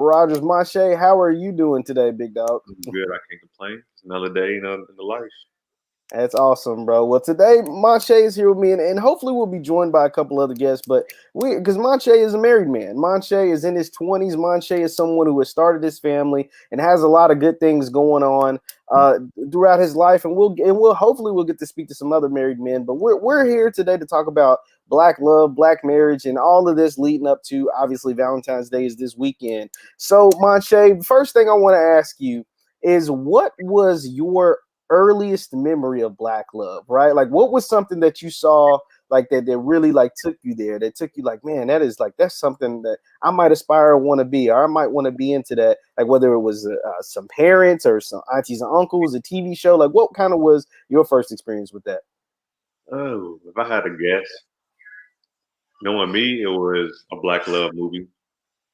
Rogers Mache, how are you doing today, big dog? I'm good. I can't complain. It's another day, in the life. That's awesome, bro. Well, today Manche is here with me, and hopefully we'll be joined by a couple other guests. But because Manche is a married man, Manche is in his 20s. Manche is someone who has started his family and has a lot of good things going on throughout his life. And we'll hopefully we'll get to speak to some other married men. But we're here today to talk about Black love, Black marriage, and all of this leading up to obviously Valentine's Day is this weekend. So, Manche, first thing I want to ask you is, what was your earliest memory of Black love, right? Like, what was something that you saw like that really like took you there, that took you like, man, that's something that I might aspire to want to be, or I might want to be into that, like whether it was some parents or some aunties and uncles, a TV show, like what kind of was your first experience with that? Oh, if I had to guess, knowing me, it was a Black love movie.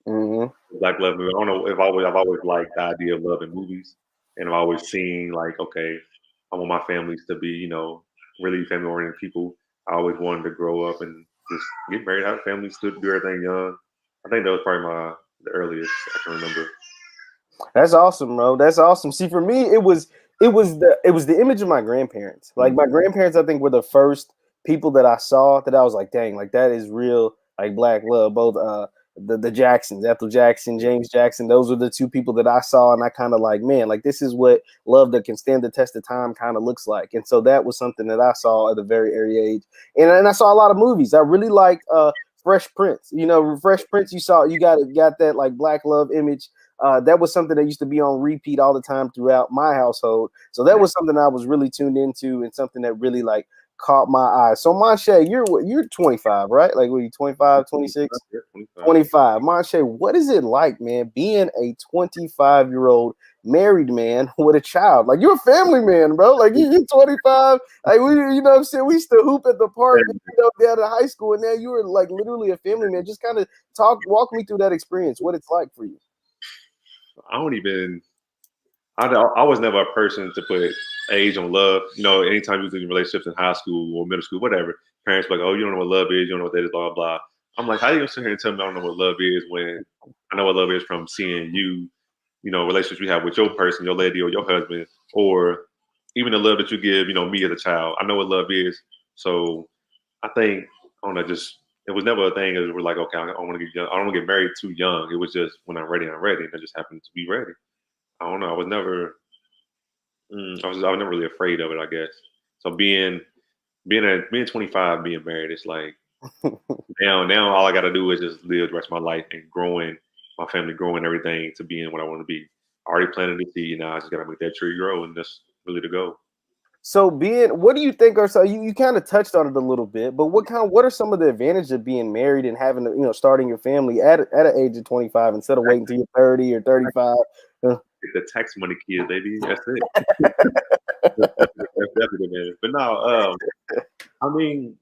Mm-hmm. Black love movie. I don't know if I've always liked the idea of love in movies, and I've always seen like, okay, I want my families to be, really family oriented people. I always wanted to grow up and just get married, have families, do everything young. I think that was probably the earliest I can remember. That's awesome, bro. That's awesome. See, for me, it was the image of my grandparents. Like Mm. my grandparents, I think were the first people that I saw that I was like, dang, like that is real, like Black love. Both the Jacksons, Ethel Jackson, James Jackson, those were the two people that I saw, and I kind of like, man, like this is what love that can stand the test of time kind of looks like. And so that was something that I saw at a very early age. And I saw a lot of movies. I really liked Fresh Prince. Fresh Prince, you got that like Black love image. That was something that used to be on repeat all the time throughout my household. So that was something I was really tuned into, and something that really like caught my eye. So Manche, you're 25, right? Like were you 25, 26? 25. 25. Manche, what is it like, man, being a 25-year-old married man with a child? Like you're a family man, bro. Like you're 25. Like you know what I'm saying? We used to hoop at the park, down at high school, and now you were like literally a family man. Just kind of walk me through that experience, what it's like for you. I don't even. I was never a person to put age on love. Anytime you was in relationships in high school or middle school, whatever, parents were like, "Oh, you don't know what love is. You don't know what that is." Blah blah blah. I'm like, how you gonna sit here and tell me I don't know what love is when I know what love is from seeing you, relationships you have with your person, your lady, or your husband, or even the love that you give, me as a child. I know what love is. So I think I don't know, just it was never a thing that we're like, okay, I want to get young. I don't want to get married too young. It was just when I'm ready, I'm ready, and I just happened to be ready. I don't know. I was never. I was never really afraid of it, I guess. So being 25, being married, it's like now all I got to do is just live the rest of my life and growing my family, growing everything to being what I want to be. I already planted the seed, now I just got to make that tree grow, and that's really the goal. So what do you think are, so you kind of touched on it a little bit, but what are some of the advantages of being married and having starting your family at an age of 25 instead of waiting until you're 30 or 35? Get the tax money, kids, baby. That's it. That's definitely the advantage. But no, I mean,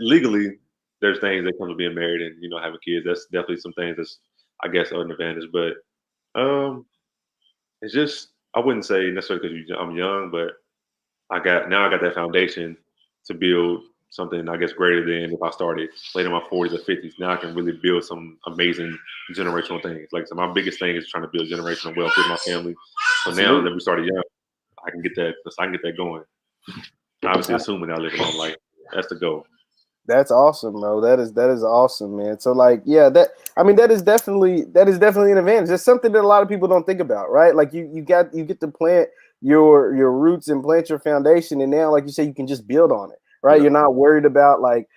legally. There's things that come with being married and having kids. That's definitely some things that's I guess an advantage. But it's just I wouldn't say necessarily because I'm young, but I got that foundation to build something I guess greater than if I started late in my 40s or 50s. Now I can really build some amazing generational things. Like so my biggest thing is trying to build generational wealth with my family. So now that we started young, I can get that. I can get that going. Obviously, assuming I live a long life, that's the goal. That's awesome, bro. That is awesome, man. So like, yeah, that is definitely an advantage. It's something that a lot of people don't think about, right? Like you get to plant your roots and plant your foundation, and now, like you say, you can just build on it, right? Yeah. You're not worried about like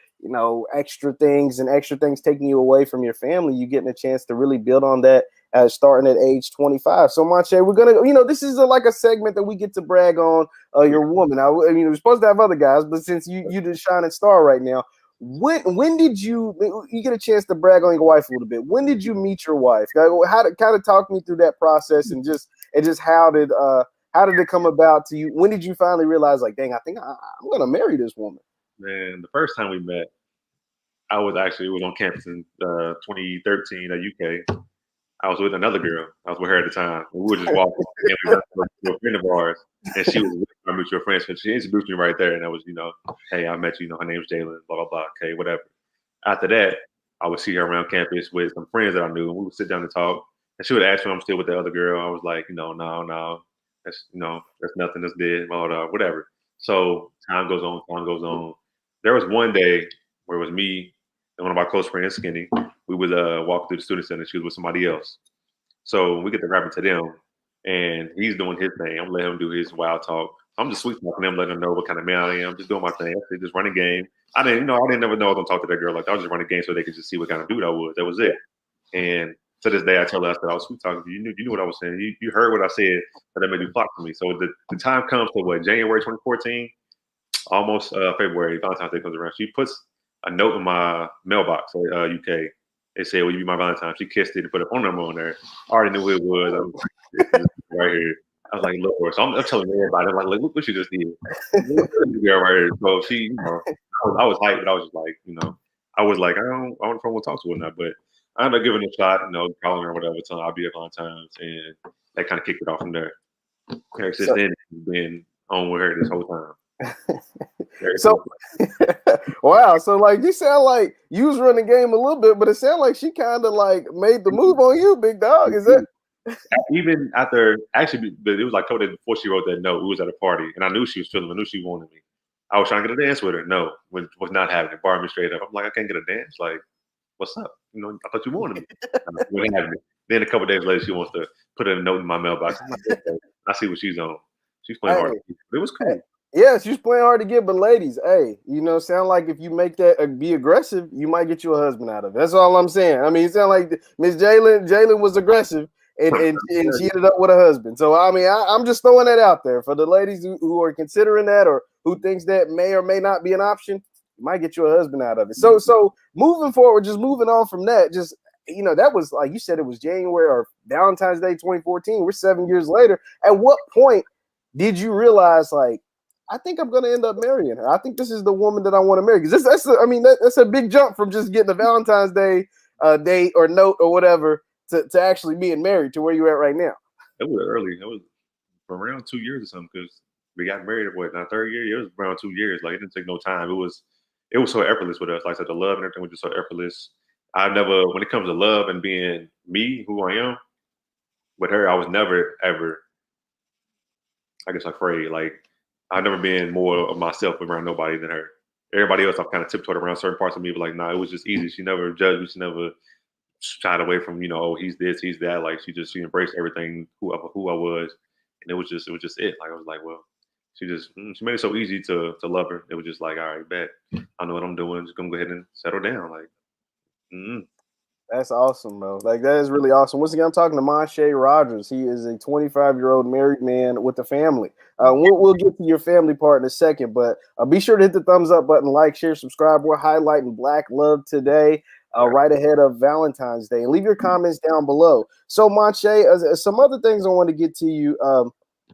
extra things taking you away from your family. You getting a chance to really build on that starting at age 25. So Manche, we're gonna, this is like a segment that we get to brag on your woman. I mean, we're supposed to have other guys, but since you the shining star right now. When did you get a chance to brag on your wife a little bit? When did you meet your wife? How to kind of talk me through that process and just how did it come about to you? When did you finally realize like, dang, I think I'm gonna marry this woman? Man, the first time we met, it was on campus in 2013 at UK. I was with another girl. I was with her at the time. We were just walking, and we ran to a friend of ours, and she was with our mutual friends. And she introduced me right there, and I was, hey, I met you. Her name's Jalen. Blah blah blah. Okay, whatever. After that, I would see her around campus with some friends that I knew, and we would sit down and talk. And she would ask me if I'm still with the other girl. I was like, no, that's nothing, that's dead, whatever. So time goes on, time goes on. There was one day where it was me and one of my close friends, Skinny. We would walk through the student center. She was with somebody else. So we get to rapping to them, and he's doing his thing. I'm letting him do his wild talk. I'm just sweet talking them, letting them know what kind of man I am. Just doing my thing. Just running game. I didn't never know I was gonna talk to that girl like that. I was just running game so they could just see what kind of dude I was. That was it. And to this day, I tell her, I said, I was sweet talking to you. You knew what I was saying. You heard what I said, but that made you flock to me. So the time comes to what, January 2014, almost February, Valentine's Day comes around. She puts a note in my mailbox at UK. They said, "Will you be my Valentine?" She kissed it and put a phone number on there. I already knew who it was. I was like, right here. I was like, Lord. So I'm telling everybody, I'm like, look what she just did. Girl right here. So she, I was hyped, but I was just like, I was like, I don't know if I want to talk to her or not, but I ended up giving it a shot, calling her or whatever, telling her I'll be at Valentine's, and that kind of kicked it off from there. Ever since then, been on with her this whole time. So, wow. So, like, you sound like you was running the game a little bit, but it sounded like she kind of like made the move on you, big dog. Is that? Even after, actually, but it was like a couple days before she wrote that note, we was at a party, and I knew she was feeling. I knew she wanted me. I was trying to get a dance with her. No, was not having it. Barred me straight up. I'm like, I can't get a dance. Like, what's up? I thought you wanted me. Wouldn't have me. Then a couple days later, she wants to put a note in my mailbox. I'm like, okay. I see what she's on. She's playing hard. It was cool. Yeah, she's playing hard to get, but ladies, hey, sound like if you make that be aggressive, you might get you a husband out of it. That's all I'm saying. I mean, it sound like Miss Jalen was aggressive, and she ended up with a husband. So I mean, I'm just throwing that out there for the ladies who are considering that or who thinks that may or may not be an option. You might get you a husband out of it. So moving forward, just moving on from that, just that was like you said, it was January or Valentine's Day 2014. We're 7 years later. At what point did you realize, like, I think I'm going to end up marrying her? I think this is the woman that I want to marry. Because that's a big jump from just getting a Valentine's Day date or note or whatever to actually being married to where you're at right now. It was early. It was around 2 years or something, because we got married at our third year. It was around 2 years. Like, it didn't take no time. It was so effortless with us. Like I said, the love and everything was just so effortless. When it comes to love and being me, who I am, with her, I was never, ever, I guess, afraid. Like, I've never been more of myself around nobody than her. Everybody else, I've kind of tiptoed around certain parts of me, but like, nah, it was just easy. She never judged me. She never shied away from, oh, he's this, he's that. Like, she embraced everything, who I was. And it was just it. Like, I was like, well, she made it so easy to love her. It was just like, all right, bet. I know what I'm doing. Just gonna go ahead and settle down. Like, That's awesome, bro. Like, that is really awesome. Once again, I'm talking to Monshay Rogers. He is a 25-year-old married man with a family. We'll get to your family part in a second, but be sure to hit the thumbs up button, like, share, subscribe. We're highlighting Black love today, right ahead of Valentine's Day. And leave your comments down below. So, Monshay, some other things I want to get to you.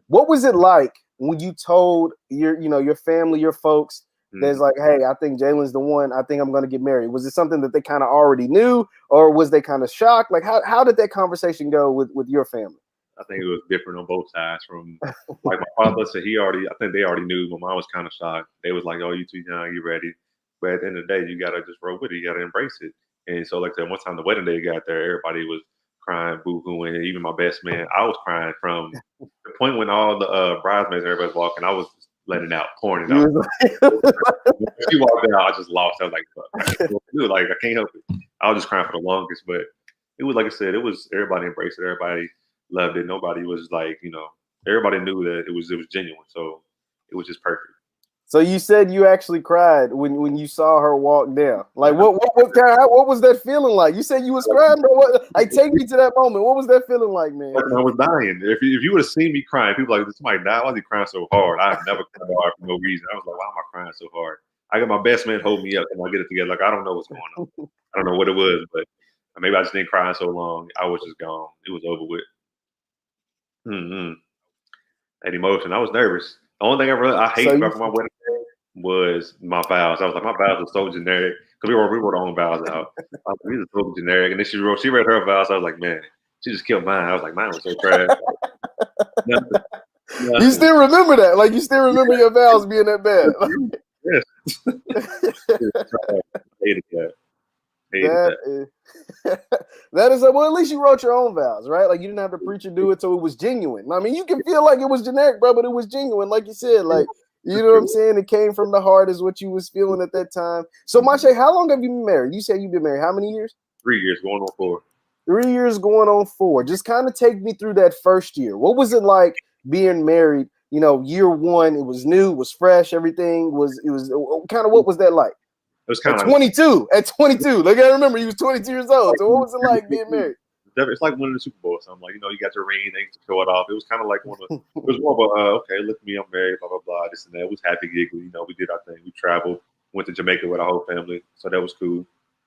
What was it like when you told your family, your folks, there's like, hey, I think Jalen's the one. I think I'm going to get married. Was it something that they kind of already knew, or was they kind of shocked? Like, how did that conversation go with your family? I think it was different on both sides. From like, my father said I think they already knew. My mom was kind of shocked. They was like, oh, you too young, you ready. But at the end of the day, you got to just roll with it. You got to embrace it. And so, like I said, one time the wedding day got there, everybody was crying, boo-hooing. Even my best man, I was crying from the point when all the bridesmaids and everybody was walking. I was letting out, pouring it out. When she walked out, I just lost. I was like, fuck, I can't help it. I was just crying for the longest, but it was, like I said, everybody embraced it. Everybody loved it. Nobody was like, everybody knew that it was genuine. So it was just perfect. So you said you actually cried when you saw her walk down. Like, what was that feeling like? You said you was crying, bro. Like, take me to that moment. What was that feeling like, man? I was dying. If you would have seen me crying, people were like, somebody died. Why is he crying so hard? I've never cried hard for no reason. I was like, why am I crying so hard? I got my best man hold me up and I get it together. Like, I don't know what's going on. I don't know what it was, but maybe I just didn't cry so long. I was just gone. It was over with. That emotion. I was nervous. The only thing I hate about my wedding day was my vows. I was like, my vows are so generic, because we wrote our own vows out. I was like, these are so generic. And then she read her vows. I was like, man, she just killed mine. I was like, mine was so trash. Nothing. You still remember that? Like, you still remember your vows being that bad? Yes. I hated that. Hated That that. is, that is well. At least you wrote your own vows, right? Like you didn't have to preach or do it, so it was genuine. I mean, you can feel like it was generic, bro, but it was genuine, like you said. Yeah, Like you for know what I'm sure. saying? It came from the heart, is what you was feeling at that time. So, Mhm. Mache, how long have you been married? You said you've been married how many years? 3 years going on 4. 3 years going on 4. Just kind of take me through that first year. What was it like being married? You know, year one, it was new, it was fresh, everything was. It was kind of, what was that like? It was At kind of 22, at 22, like I remember, he was 22 years old. So what was it like being like married? it's like winning the Super Bowl. So I'm like, you got your ring, they used to show it off. It was kind of like one of, it was more of a, okay, look at me, I'm married, blah, blah, blah, this and that. It was happy giggly. We did our thing. We traveled, went to Jamaica with our whole family. So that was cool.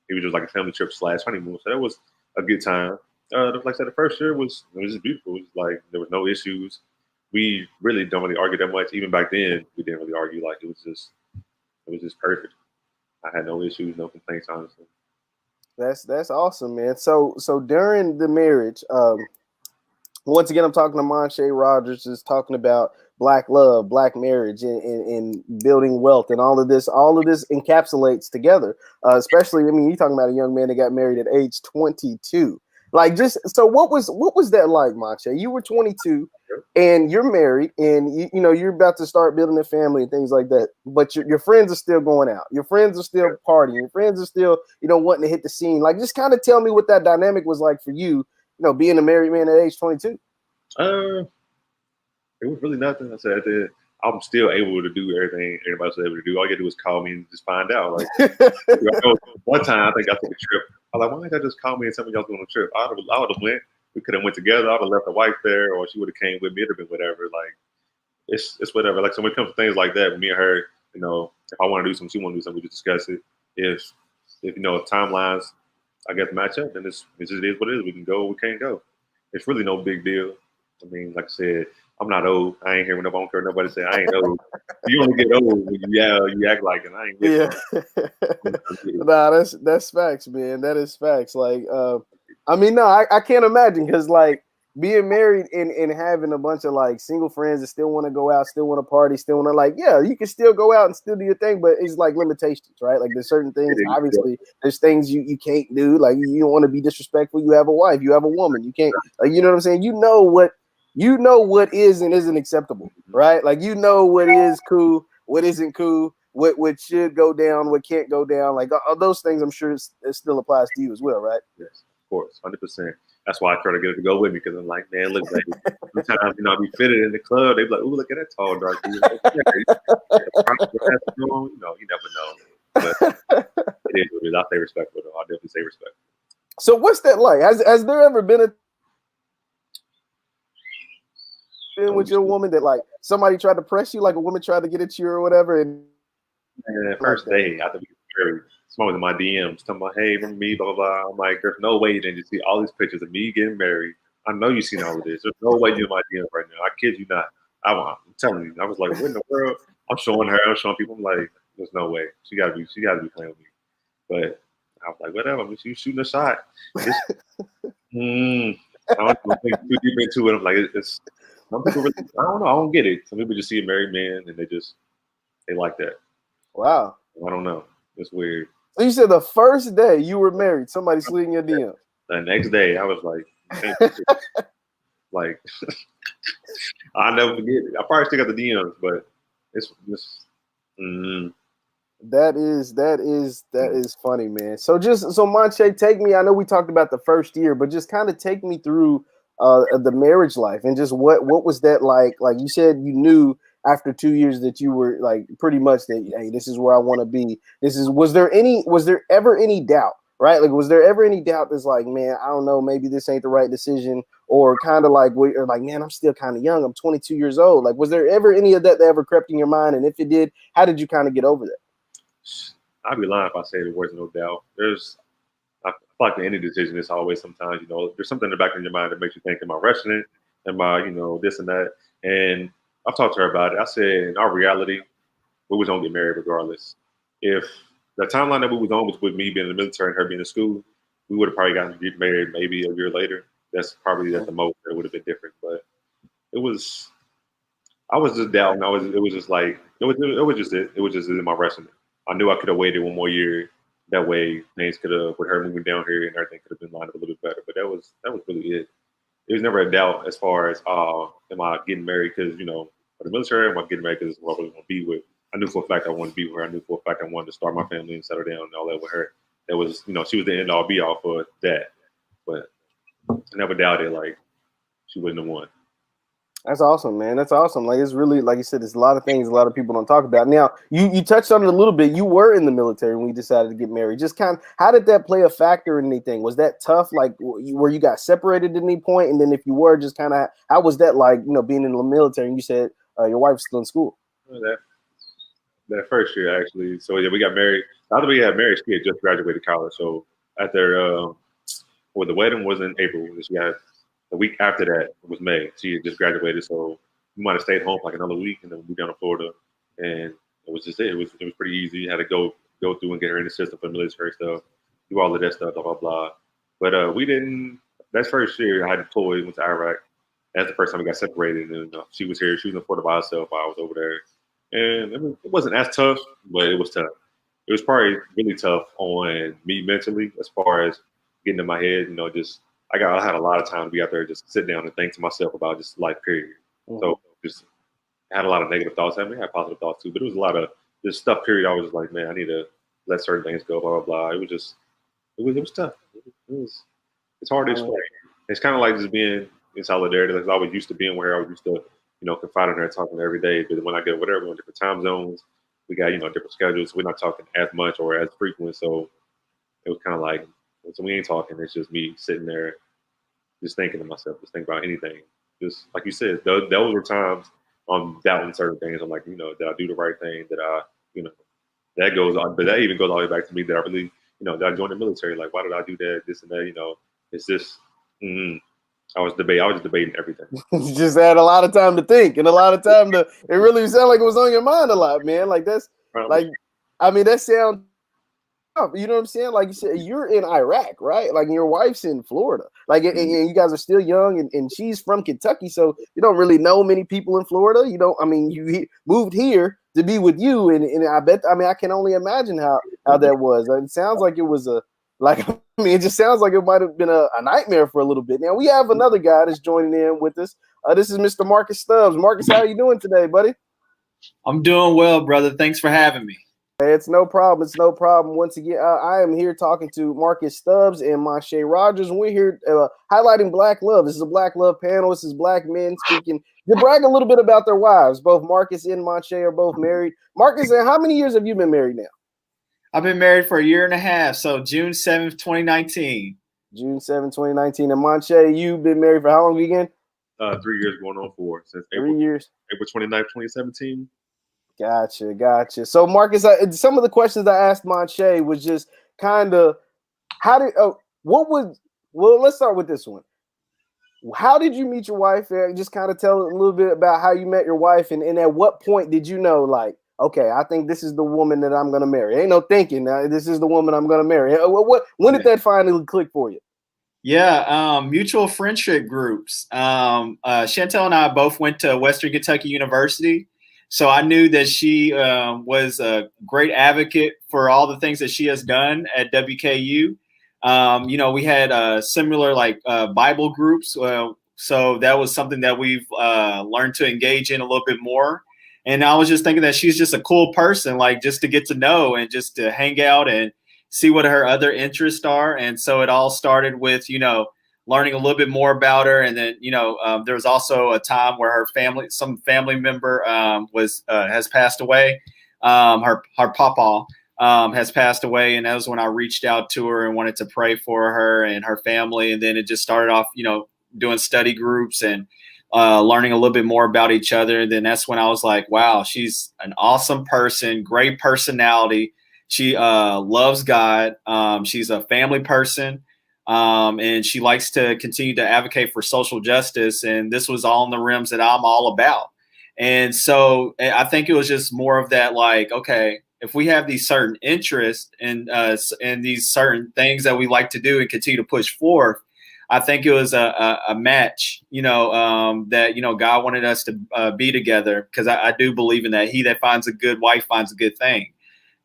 It was just like a family trip / honeymoon. So that was a good time. Like I said, the first year it was just beautiful. It was like, there was no issues. We really don't really argue that much. Even back then, we didn't really argue. Like, it was just perfect. I had no issues, no complaints, honestly. That's awesome, man. So during the marriage, once again, I'm talking to Monche Rogers, is talking about black love, black marriage, and building wealth, and all of this. All of this encapsulates together. Especially, I mean, you're talking about a young man that got married at age 22. Like, just so, what was that like, Monche? You were 22, and you're married, and you know you're about to start building a family and things like that. But your friends are still going out. Your friends are still partying. Your friends are still wanting to hit the scene. Like, just kind of tell me what that dynamic was like for you. Being a married man at age 22. Uh, It was really nothing. I said, I'm still able to do everything everybody's able to do. All you gotta do is call me and just find out. Like, one time, I think I took a trip. I was like, why didn't I just call me and tell me y'all going on a trip? I would have went. We could have went together. I would have left the wife there, or she would have came with me. It'd have been whatever. Like, it's whatever. Like, so when it comes to things like that, with me and her, if I want to do something, she want to do something, we just discuss it. If timelines, I guess, match up, then it just is what it is. We can go, we can't go. It's really no big deal. I mean, like I said, I'm not old. I ain't hearing nobody. I don't care what nobody say. I ain't old. You only get old when you act like it. I ain't with Yeah. it. Nah, that's facts, man. That is facts. Like, I mean, no, I can't imagine, because like being married and having a bunch of like single friends that still want to go out, still want to party, still want to, like, yeah, you can still go out and still do your thing, but it's like limitations, right? Like there's certain things, obviously, there's things you can't do. Like, you don't want to be disrespectful. You have a wife, you have a woman, you can't, like, you know what I'm saying? You know what is and isn't acceptable, right? Like, what is cool, what isn't cool, what should go down, what can't go down. Like, all those things, I'm sure it still applies to you as well, right? Yes, of course, 100%. That's why I try to get her to go with me, because I'm like, man, look, baby. Sometimes I be fitted in the club. They be like, ooh, look at that tall dark dude. Like, yeah, you never know. But it is what it is. I say respectful though. I definitely say respectful. So what's that like? Has there ever been a thing with your woman that, like, somebody tried to press you, like a woman tried to get at you or whatever? And First day after we get married, someone was in my DMs talking about, hey, remember me, blah, blah, blah. I'm like, there's no way you didn't just see all these pictures of me getting married. I know you've seen all of this. There's no way you're in my DMs right now. I kid you not. I'm telling you. I was like, what in the world? I'm showing her. I'm showing people. I'm like, there's no way. She gotta be playing with me. But I was like, whatever. I mean, she was shooting a shot. I don't think too deep into it. I'm like, it's some people really, I don't know. I don't get it. Some people just see a married man and they like that. wow. I don't know. It's weird. So you said the first day you were married, somebody slid in your DM. The next day, I was like, like, I'll never forget it. I probably still got the DMs, but it's That is funny, man. So Manche, take me. I know we talked about the first year, but just kind of take me through the marriage life, and just what was that like? Like you said, you knew after 2 years that you were like pretty much that, hey, this is where I want to be. Was there ever any doubt? Right? Like, was there ever any doubt that's like, man, I don't know, maybe this ain't the right decision, or kind of like, or like, man, I'm still kind of young. I'm 22 years old. Like, was there ever any of that ever crept in your mind? And if it did, how did you kind of get over that? I'd be lying if I say there was no doubt. I feel like in any decision, it's always sometimes, there's something in the back of your mind that makes you think, am I rushing it? Am I, this and that? And I've talked to her about it. I said, in our reality, we was gonna get married regardless. If the timeline that we was on was with me being in the military and her being in school, we would have probably gotten to get married maybe a year later. That's probably at the most that would have been different. But I was just doubting. It was just like, it was just in my wrestling. I knew I could have waited one more year, that way things could have, with her moving down here and everything could have been lined up a little bit better. But that was really it. There was never a doubt as far as am I getting married because for the military, am I getting married because it's what I really want to be with. I knew for a fact I wanted to be with her. I knew for a fact I wanted to start my family and settle down and all that with her. That was, she was the end all be all for that. But I never doubted like she wasn't the one. That's awesome, man. That's awesome. Like, it's really, like you said, there's a lot of things a lot of people don't talk about. Now, you touched on it a little bit. You were in the military when you decided to get married. Just kind of, how did that play a factor in anything? Was that tough? Like, where you got separated at any point? And then if you were, just kind of, how was that like, being in the military? And you said your wife's still in school. That first year, actually. So, yeah, we got married. After we got married, she had just graduated college. So, after, the wedding was in April. She had the week after that was May. She had just graduated, so we might have stayed home for like another week and then moved down to Florida. And it was just it. It was pretty easy. You had to go through and get her in the system for military stuff, do all of that stuff, blah blah blah. But we didn't. That first year, I had deployed, went to Iraq. That's the first time we got separated. And she was here. She was in Florida by herself. I was over there, and it wasn't as tough, but it was tough. It was probably really tough on me mentally as far as getting in my head. I had a lot of time to be out there, just sit down and think to myself about just life, period. Mm-hmm. So just had a lot of negative thoughts. I had positive thoughts too, but it was a lot of just stuff, period. I was just like, man, I need to let certain things go, blah, blah, blah. It was tough. It's hard to explain. It's kind of like just being in solidarity. Like I was used to being where I was used to, confide in her, talking to her every day. But when I get whatever, we're in different time zones, we got, different schedules. We're not talking as much or as frequent. So it was kind of like, so we ain't talking. It's just me sitting there, just thinking to myself, just thinking about anything. Just like you said, those were times I'm doubting certain things. I'm like, did I do the right thing? Did I, that goes on, but that even goes all the way back to me. That I really, did I join the military? Like, why did I do that? This and that. It's just, I was just debating everything. You just had a lot of time to think and a lot of time to. It really sounded like it was on your mind a lot, man. Like that's like, I mean, that sounds. You know what I'm saying? Like you said, you're in Iraq, right? Like your wife's in Florida. Like, and you guys are still young, and she's from Kentucky, so you don't really know many people in Florida. You don't. I mean, you moved here to be with you, and I bet. I mean, I can only imagine how that was. It sounds like it was it just sounds like it might have been a nightmare for a little bit. Now we have another guy that's joining in with us. This is Mr. Marcus Stubbs. Marcus, how are you doing today, buddy? I'm doing well, brother. Thanks for having me. It's no problem. It's no problem. Once again, I am here talking to Marcus Stubbs and Monshe Rogers, and we're here highlighting Black love. This is a Black love panel. This is Black men speaking to brag a little bit about their wives. Both Marcus and Monshe are both married. Marcus, how many years have you been married now? I've been married for 1.5 years, so June 7th, 2019. June 7th, 2019. And Monshe, you've been married for how long again? 3 years going on 4 since 3 years. April 29th, 2017. Gotcha. So, Marcus, some of the questions I asked Monshe was just kind of let's start with this one. How did you meet your wife? Just kind of tell a little bit about how you met your wife, and at what point did you know, like, okay, I think this is the woman that I'm going to marry? Ain't no thinking. This is the woman I'm going to marry. When did that finally click for you? Yeah, mutual friendship groups. Chantel and I both went to Western Kentucky University. So I knew that she was a great advocate for all the things that she has done at WKU. We had similar Bible groups. So that was something that we've learned to engage in a little bit more. And I was just thinking that she's just a cool person, like just to get to know and just to hang out and see what her other interests are. And so it all started with, learning a little bit more about her. And then, there was also a time where some family member has passed away. Her papa has passed away. And that was when I reached out to her and wanted to pray for her and her family. And then it just started off, doing study groups and learning a little bit more about each other. And then that's when I was like, wow, she's an awesome person, great personality. She loves God. She's a family person. And she likes to continue to advocate for social justice. And this was all in the rims that I'm all about. And so I think it was just more of that, like, okay, if we have these certain interests and these certain things that we like to do and continue to push forth, I think it was a match, that, God wanted us to be together, because I do believe in that. He that finds a good wife finds a good thing.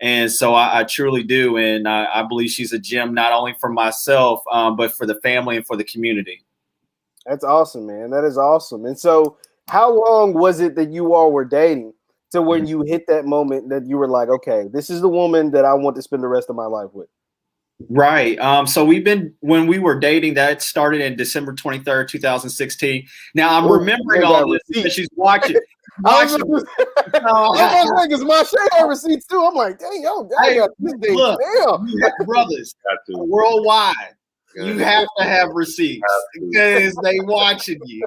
And so I truly do. And I believe she's a gem, not only for myself, but for the family and for the community. That's awesome, man. That is awesome. And so how long was it that you all were dating to when you hit that moment that you were like, okay, this is the woman that I want to spend the rest of my life with? Right. So when we were dating, that started in December 23rd, 2016. Now I'm remembering all this because she's watching. I was because Marsha had receipts too. I'm like, dang, yo, look, brothers, worldwide, you have to have receipts because they watching you.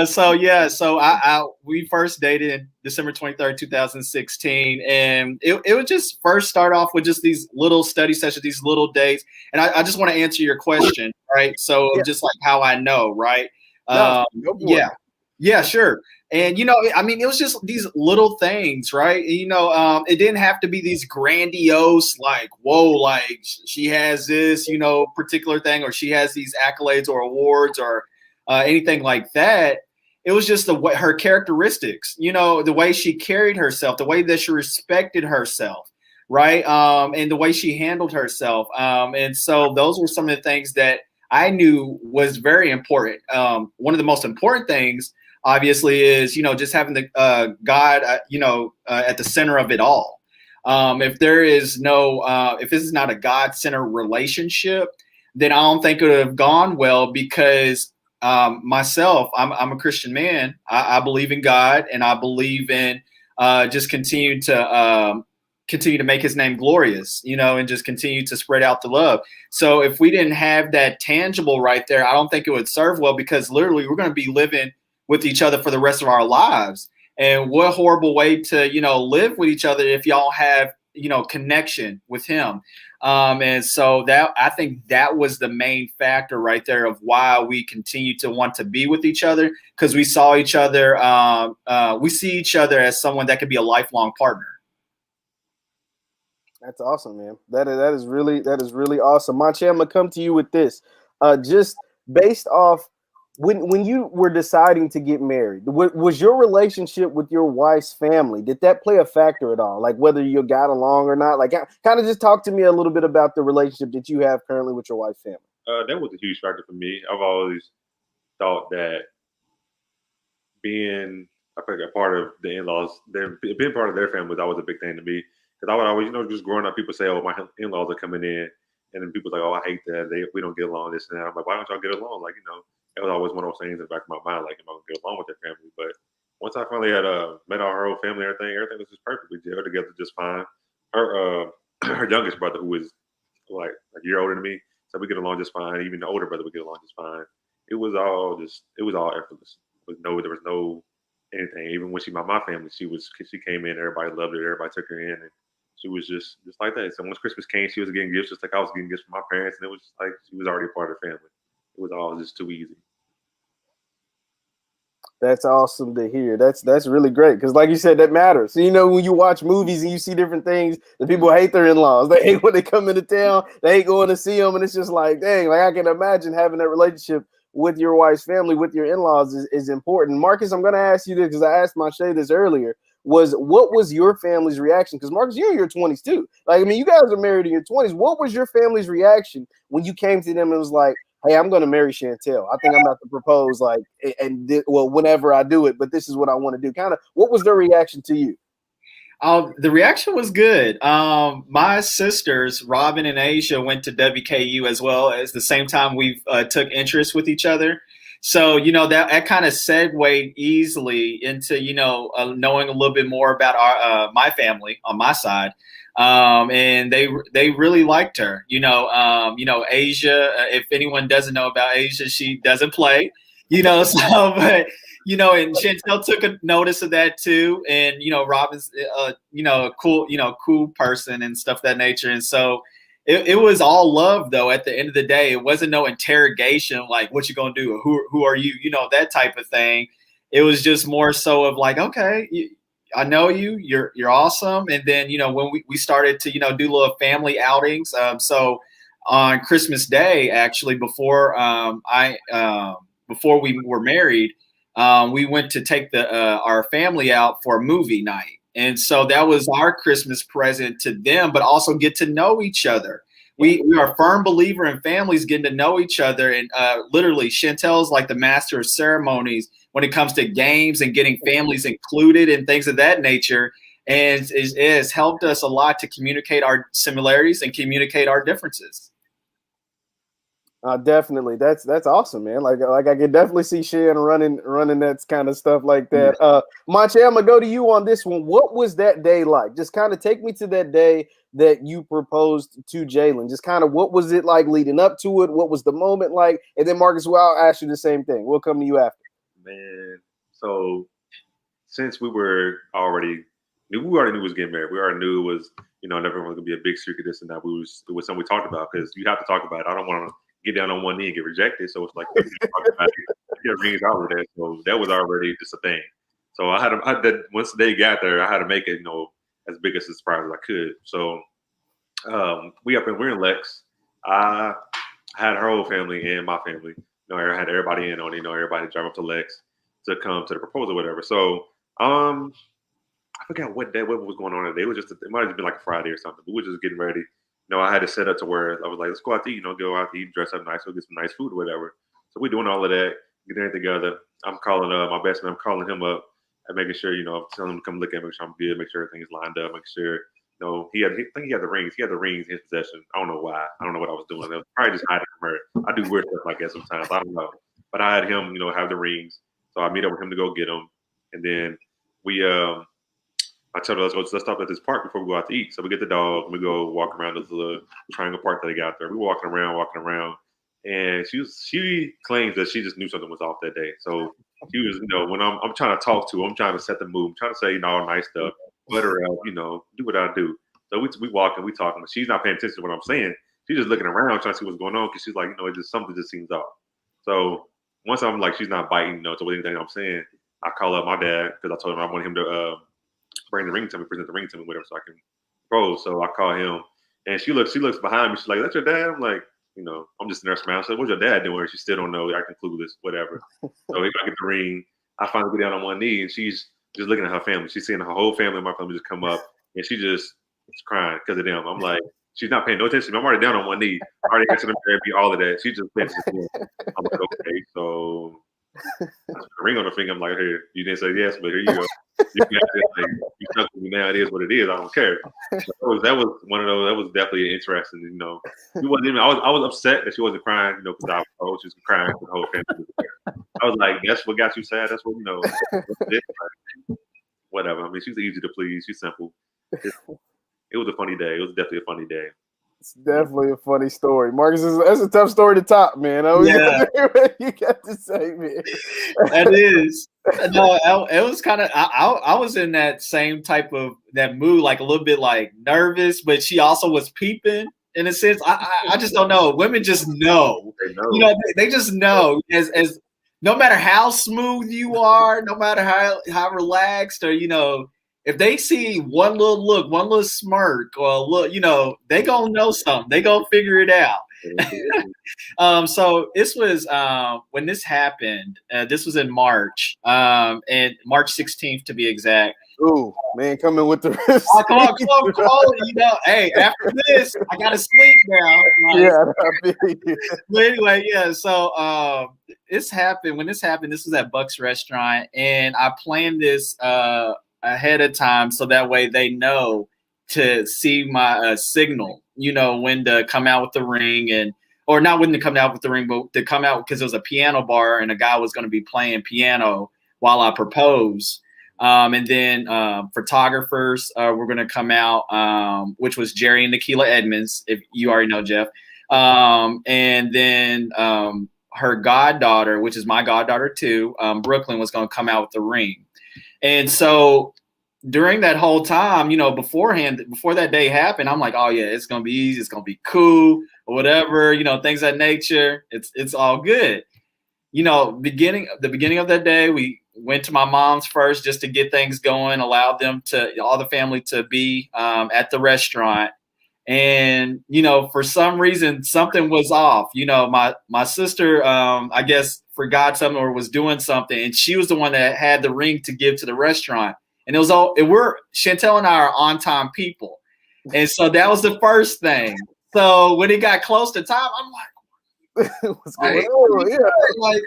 So we first dated December 23rd, 2016, and it would just first start off with just these little study sessions, these little dates. And I just want to answer your question, right? So just like how I know, right? Yeah, sure. And, I mean, it was just these little things, right? It didn't have to be these grandiose, like, whoa, like she has this, particular thing, or she has these accolades or awards or anything like that. It was just her characteristics, the way she carried herself, the way that she respected herself, right? And the way she handled herself. And so those were some of the things that I knew was very important. One of the most important things, obviously, is, just having the God, at the center of it all. If this is not a God-centered relationship, then I don't think it would have gone well because myself, I'm a Christian man. I believe in God, and I believe in just continue to make his name glorious, and just continue to spread out the love. So if we didn't have that tangible right there, I don't think it would serve well, because literally we're going to be living with each other for the rest of our lives. And what a horrible way to, live with each other if y'all have, connection with him. And so I think that was the main factor right there of why we continue to want to be with each other, because we saw each other. We see each other as someone that could be a lifelong partner. That's awesome, man. That is really awesome. Manche, I'm gonna come to you with this. Just based off when you were deciding to get married, was your relationship with your wife's family, did that play a factor at all? Like whether you got along or not? Like kind of just talk to me a little bit about the relationship that you have currently with your wife's family. That was a huge factor for me. I've always thought that being a part of the in-laws, being part of their family was always a big thing to me. Because I would always, just growing up, people say, "Oh, my in-laws are coming in," and then people like, "Oh, I hate that we don't get along, this and that." I'm like, "Why don't y'all get along?" Like, that was always one of those things in the back of my mind, like, am I gonna get along with their family? But once I finally had met all her whole family, everything was just perfect. We gelled together just fine. Her her youngest brother, who was like a year older than me, so we get along just fine. Even the older brother would get along just fine. It was all effortless. There was no anything. Even when she met my family, she came in, everybody loved her, everybody took her in, and she was just like that. So once Christmas came, she was getting gifts just like I was getting gifts from my parents, and it was just like she was already a part of the family. It was all just too easy. That's awesome to hear. That's really great, because like you said, that matters. So, when you watch movies and you see different things, the people hate their in-laws. They hate when they come into town. They hate going to see them, and it's just like, dang, like I can imagine having that relationship with your wife's family, with your in-laws is important. Marcus, I'm going to ask you this because I asked Marsha this earlier. What was your family's reaction? Because Marcus, you're in your 20s too. Like, I mean, you guys are married in your 20s. What was your family's reaction when you came to them and was like, "Hey, I'm going to marry Chantel. I think I'm about to propose, like, whenever I do it, but this is what I want to do." Kind of, what was their reaction to you? The reaction was good. My sisters, Robin and Asia, went to WKU as well. At the same time, we took interest with each other. So, that kind of segued easily into, knowing a little bit more about my family on my side. And they really liked her. Asia, if anyone doesn't know about Asia, she doesn't play, so, but, and Chantel took a notice of that too. And, Robin's, a cool person and stuff of that nature. And so it was all love, though. At the end of the day, it wasn't no interrogation, like, what you going to do? Who are you? That type of thing. It was just more so of like, okay, I know you, you're awesome. And then, when we started to, do little family outings. So on Christmas Day, actually, before we were married, we went to take our family out for a movie night. And so that was our Christmas present to them, but also get to know each other. We are a firm believer in families getting to know each other. And literally, Chantel's like the master of ceremonies when it comes to games and getting families included and things of that nature. And it has helped us a lot to communicate our similarities and communicate our differences. Definitely. That's awesome, man. Like I can definitely see Shan running that kind of stuff like that. Manche, I'm gonna go to you on this one. What was that day like? Just kind of take me to that day that you proposed to Jalen. Just kind of what was it like leading up to it? What was the moment like? And then Marcus, well, I'll ask you the same thing. We'll come to you after. Man, so since we already knew it was getting married. We already knew it was, never going to be a big secret, this and that. It was something we talked about, because you have to talk about it. I don't want to get down on one knee and get rejected. So it's like, get rings out of that. So that was already just a thing. So once the day got there, I had to make it, as big a surprise as I could. So we're in Lex. I had her whole family and my family. I had everybody in on it. Everybody drive up to Lex to come to the proposal or whatever. So I forgot what was going on that day. It might have been like a Friday or something. We were just getting ready. I had to set up to where I was like, let's go out to eat, go out to eat, dress up nice, go get some nice food or whatever. So we're doing all of that, getting everything together. I'm calling my best man, I'm calling him up and making sure, I'm telling him to come look at me, make sure I'm good, make sure everything is lined up, make sure, I think he had the rings. He had the rings in his possession. I don't know why. I don't know what I was doing. I was probably just hiding from her. I do weird stuff like that sometimes. I don't know. But I had him, have the rings. So I meet up with him to go get them. And then I told her, let's stop at this park before we go out to eat. So we get the dog and we go walk around this little triangle park that they got there. We're walking around. And she claims that she just knew something was off that day. So she was, when I'm trying to talk to her, I'm trying to set the mood, I'm trying to say, all nice stuff, butter up, do what I do. So we walking, we talking, but she's not paying attention to what I'm saying. She's just looking around trying to see what's going on, because she's like, it just something just seems off. So once I'm like, she's not biting, to anything I'm saying, I call up my dad, because I told him I want him to bring the ring to me, present the ring to me, whatever, so I can propose. So I call him, and she looks behind me. She's like, "That's your dad?" I'm like, I'm just in there smiling. I said, "What's your dad doing?" She still don't know. I can clue this, whatever. So I get the ring. I finally get down on one knee, and she's just looking at her family. She's seeing her whole family and my family just come up, and she just is crying because of them. I'm like, she's not paying no attention. I'm already down on one knee. I already answered them therapy, all of that. She just paying attention. I'm like, okay, so I put the ring on her finger. I'm like, here, you didn't say yes, but here you go. You stuck with me now. It is what it is. I don't care. So that was one of those. That was definitely interesting. She wasn't even. I was upset that she wasn't crying. Because I was told she was crying for the whole family. I was like, that's what got you sad. That's what whatever. I mean, she's easy to please. She's simple. It was a funny day. It was definitely a funny day. It's definitely a funny story. Marcus, that's a tough story to top, man. Yeah. You got to say, man. That is. No, it was kind of, I was in that same type of that mood, like a little bit like nervous, but she also was peeping in a sense. I just don't know. Women just know. They know. They just know as no matter how smooth you are, no matter how relaxed, or if they see one little look, one little smirk, or a look, they gonna know something. They gonna figure it out. So this was when this happened. This was in March, and March 16th to be exact. Ooh, man, coming with the risk. Oh, come on. Hey, after this, I gotta sleep now. But anyway, yeah. So this happened. When this happened, this was at Buck's Restaurant, and I planned this ahead of time so that way they know to see my signal, when to come out with the ring, or not when to come out with the ring, but to come out, because it was a piano bar and a guy was going to be playing piano while I propose. And then photographers were going to come out, which was Jerry and Nikila Edmonds, if you already know Jeff. And then her goddaughter, which is my goddaughter too, Brooklyn, was going to come out with the ring. And so during that whole time, beforehand, before that day happened, I'm like, oh yeah, it's gonna be easy, it's gonna be cool, or whatever, things of that nature. It's all good. The beginning of that day, we went to my mom's first just to get things going, allowed them to all the family to be at the restaurant. And for some reason something was off. My sister I guess forgot something or was doing something, and she was the one that had the ring to give to the restaurant. And Chantel and I are on time people. And so that was the first thing. So when it got close to time, I'm like, what's going on? Like,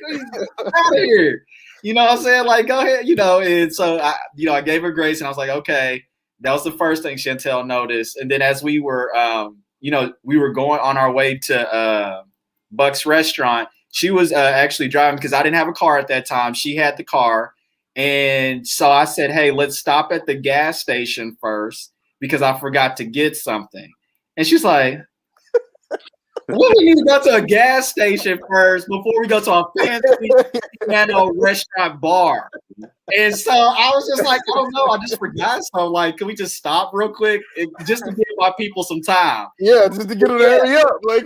out of here. You know what I'm saying? Like, go ahead, and so I gave her grace, and I was like, okay, that was the first thing Chantel noticed. And then as we were we were going on our way to Buck's restaurant, she was actually driving because I didn't have a car at that time. She had the car. And so I said, hey, let's stop at the gas station first because I forgot to get something. And she's like, we need to go to a gas station first before we go to a fancy piano restaurant bar. And so I was just like, I don't know, I just forgot. So like, can we just stop real quick just to give my people some time? Yeah, just to get them to hurry up. Like,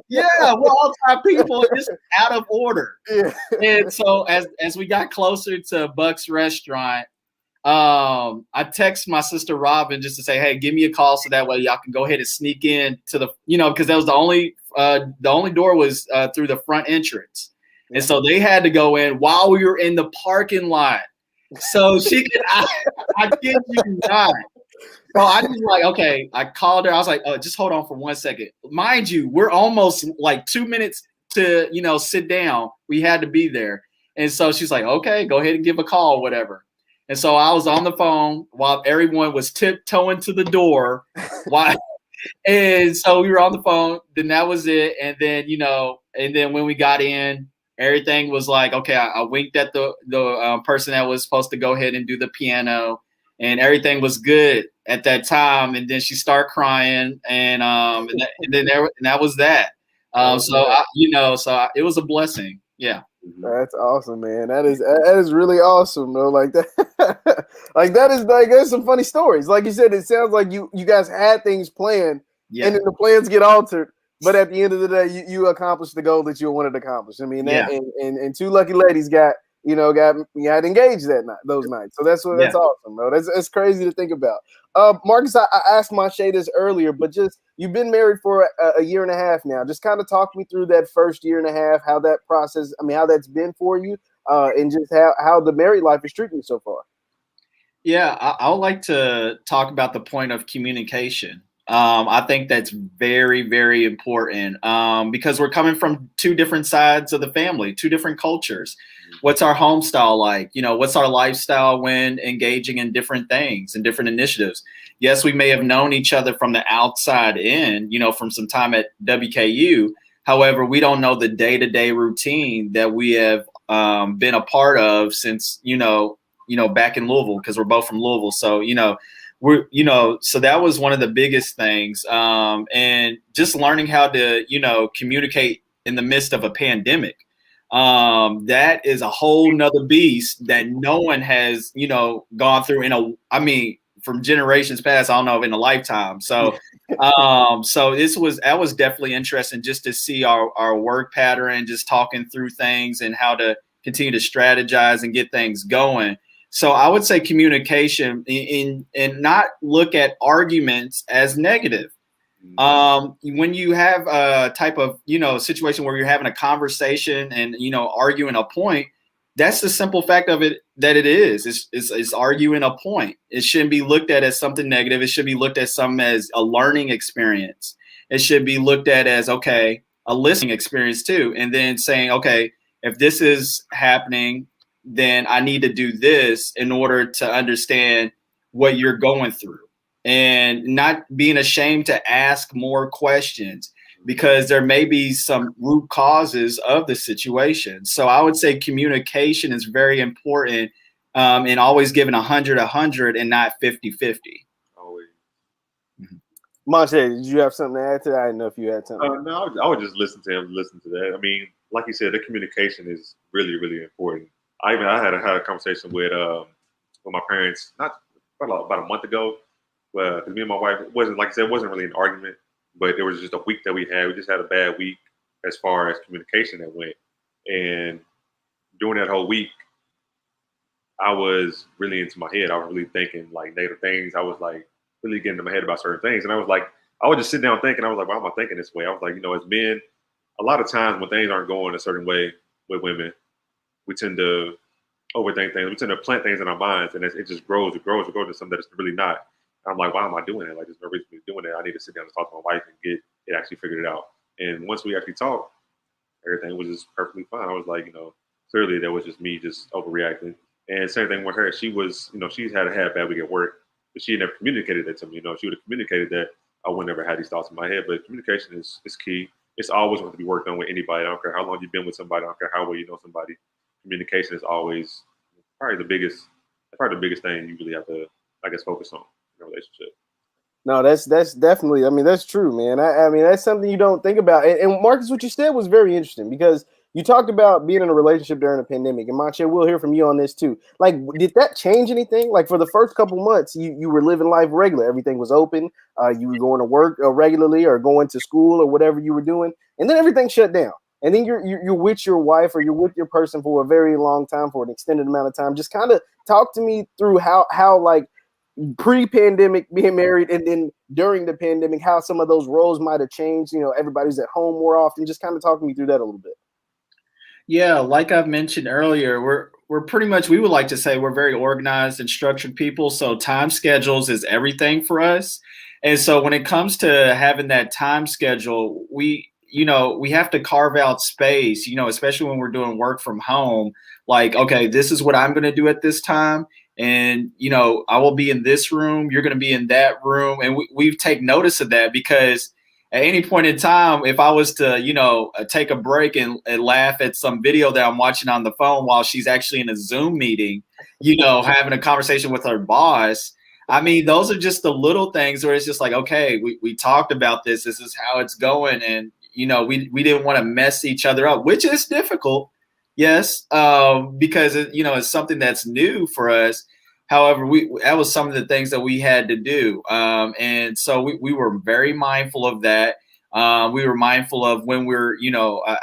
yeah, we're all time people, just out of order. Yeah. And so as we got closer to Buck's restaurant, I texted my sister Robin just to say, hey, give me a call so that way y'all can go ahead and sneak in to the, because that was the only door was through the front entrance. And so they had to go in while we were in the parking lot. So she could, I kid you not. So I just like, okay, I called her. I was like, oh, just hold on for 1 second. Mind you, we're almost like 2 minutes to, sit down. We had to be there. And so she's like, okay, go ahead and give a call, whatever. And so I was on the phone while everyone was tiptoeing to the door. And so we were on the phone. Then that was it. And then, and then when we got in, everything was like, okay, I winked at the person that was supposed to go ahead and do the piano, and everything was good at that time. And then she started crying, and that was that. So it was a blessing. Yeah. That's awesome, man. That is really awesome, though. Like that, there's some funny stories. Like you said, it sounds like you guys had things planned, and then the plans get altered. But at the end of the day, you accomplished the goal that you wanted to accomplish. I mean, and two lucky ladies got engaged those nights. So that's awesome, bro. That's crazy to think about. Marcus, I asked Mache this earlier, but just you've been married for a year and a half now. Just kind of talk me through that first year and a half, how that process, how that's been for you, and just how the married life is treating you so far. Yeah, I would like to talk about the point of communication. I think that's very, very important because we're coming from two different sides of the family, two different cultures. What's our home style like? What's our lifestyle when engaging in different things and different initiatives? Yes, we may have known each other from the outside in, from some time at WKU. However, we don't know the day-to-day routine that we have been a part of since, back in Louisville, because we're both from Louisville. So, so that was one of the biggest things. And just learning how to, communicate in the midst of a pandemic. That is a whole nother beast that no one has, gone through from generations past, I don't know, in a lifetime. So, so that was definitely interesting just to see our work pattern, just talking through things and how to continue to strategize and get things going. So I would say communication and not look at arguments as negative. When you have a type of, situation where you're having a conversation and, arguing a point, that's the simple fact of it that it is. It's arguing a point. It shouldn't be looked at as something negative. It should be looked at something as a learning experience. It should be looked at as, okay, a listening experience too. And then saying, okay, if this is happening, then I need to do this in order to understand what you're going through, and not being ashamed to ask more questions because there may be some root causes of the situation. So I would say communication is very important, and always giving 100 and not 50-50. Always. Mache, did you have something to add to that? I didn't know if you had something. No, I would just listen to that. I mean, like you said, the communication is really, really important. I had a conversation with my parents about a month ago. Because me and my wife, it wasn't, like I said, it wasn't really an argument, but it was just a week that we had. We just had a bad week as far as communication that went. And during that whole week, I was really into my head. I was really thinking like negative things. I was like really getting in my head about certain things. And I was like, I would just sit down thinking. I was like, why am I thinking this way? I was like, as men, a lot of times when things aren't going a certain way with women, we tend to overthink things. We tend to plant things in our minds, and it just grows. It grows. It grows to something that it's really not. And I'm like, why am I doing it? Like, there's no reason for me doing it. I need to sit down and talk to my wife and get it actually figured it out. And once we actually talked, everything was just perfectly fine. I was like, clearly that was just me just overreacting. And same thing with her. She was, she's had a bad week at work, but she never communicated that to me. She would have communicated that I would never have these thoughts in my head. But communication is key. It's always going to be worked on with anybody. I don't care how long you've been with somebody. I don't care how well you know somebody. Communication is always probably the biggest thing you really have to, I guess, focus on in a relationship. No, that's definitely. I mean, that's true, man. I mean, that's something you don't think about. And Marcus, what you said was very interesting because you talked about being in a relationship during a pandemic. And Manche, we'll hear from you on this too. Like, did that change anything? Like, for the first couple months, you were living life regular. Everything was open. You were going to work regularly or going to school or whatever you were doing, and then everything shut down. And then you're with your wife or you're with your person for a very long time, for an extended amount of time. Just kind of talk to me through how like pre-pandemic being married and then during the pandemic, how some of those roles might have changed. Everybody's at home more often. Just kind of talk me through that a little bit. Yeah, like I've mentioned earlier, we're pretty much, we would like to say we're very organized and structured people. So time schedules is everything for us. And so when it comes to having that time schedule, we have to carve out space, especially when we're doing work from home. Like, okay, this is what I'm going to do at this time. And, I will be in this room. You're going to be in that room. And we take notice of that because at any point in time, if I was to, take a break and laugh at some video that I'm watching on the phone while she's actually in a Zoom meeting, having a conversation with her boss, I mean, those are just the little things where it's just like, okay, we talked about this. This is how it's going. And, we didn't want to mess each other up, which is difficult. Yes. Because, it's something that's new for us. However, that was some of the things that we had to do. And so we were very mindful of that. We were mindful of when we're,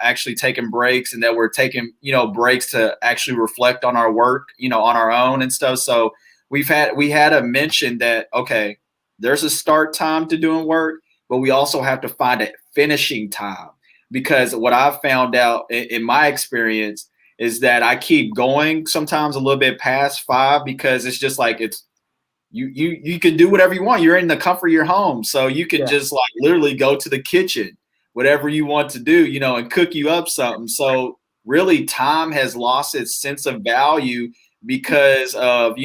actually taking breaks and that we're taking, breaks to actually reflect on our work, on our own and stuff. So we had to mention that, okay, there's a start time to doing work, but we also have to find a finishing time, because what I've found out in my experience is that I keep going sometimes a little bit past 5 because it's just like you can do whatever you want. You're in the comfort of your home. So you can just like literally go to the kitchen, whatever you want to do, and cook you up something. So really time has lost its sense of value because of,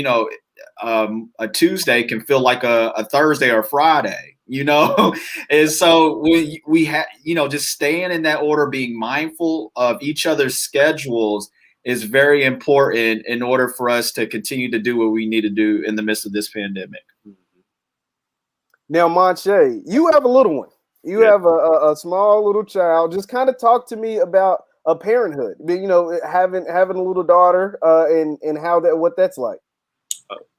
a Tuesday can feel like a Thursday or Friday, and so we have, just staying in that order, being mindful of each other's schedules is very important in order for us to continue to do what we need to do in the midst of this pandemic. Now, Manche, you have a little one. You have a small little child. Just kind of talk to me about a parenthood. Having a little daughter, and what that's like.